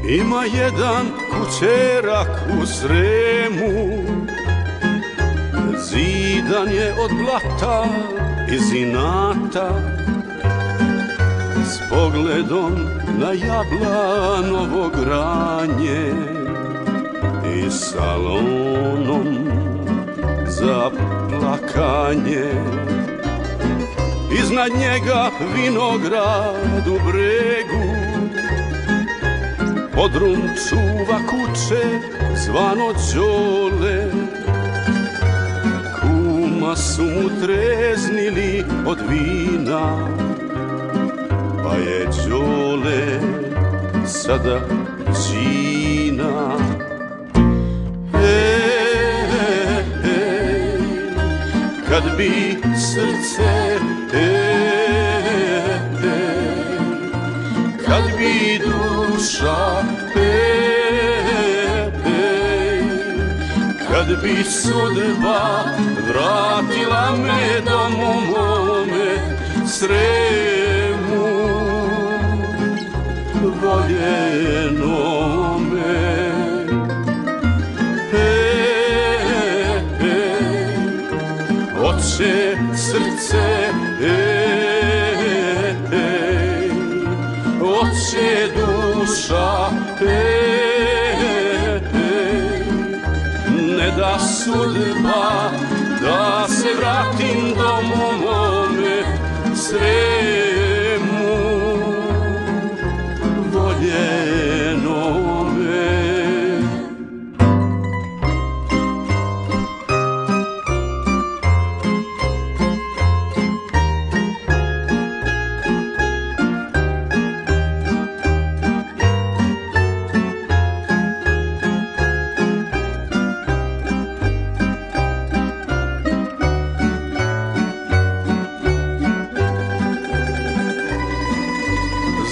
Ima jedan kućerak u Sremu, zidan je od blata iz inata, s pogledom na Jablanovo granje i salonom za plakanje. Iznad njega vinograd u bregu, podrum čuva kuće zvano Đole. Kuma su mu treznili od vina, pa je Đole sada đina. Kad bi srce, kad bi duša, kad bi sudba vratila me domu mome Sremu voljenome. Oče srce, oče duša, ne da sudba da se vratim domu mome Sremu voljenome.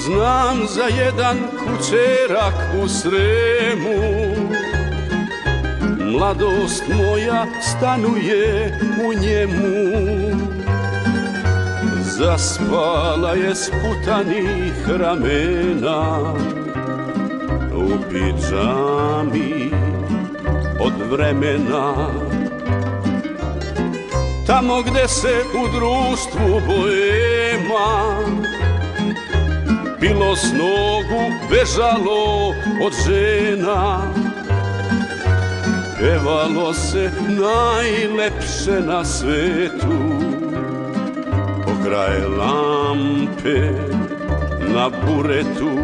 Znam za jedan kućerak u Sremu, mladost moja stanuje u njemu. Zaspala je sputanih ramena u pidžami od vremena. Tamo gde se u društvu boema bilo s nogu bežalo od žena, pevalo se najlepše na svetu pokraj lampe na buretu.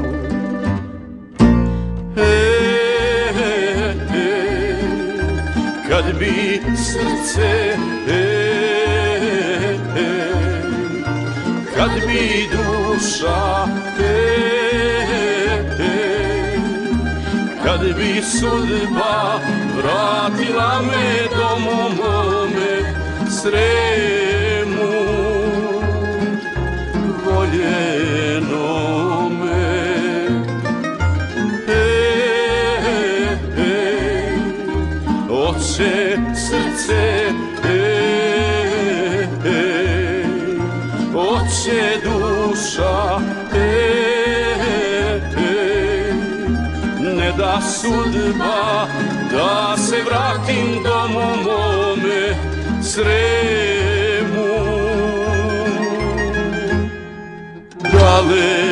Kad bi srce, kad bi duša, kad bi sudba vratila me domu mome Sremu voljenome. Oče srce, oče duša, ne da sudba da se vratim domu mome Sremu. Dale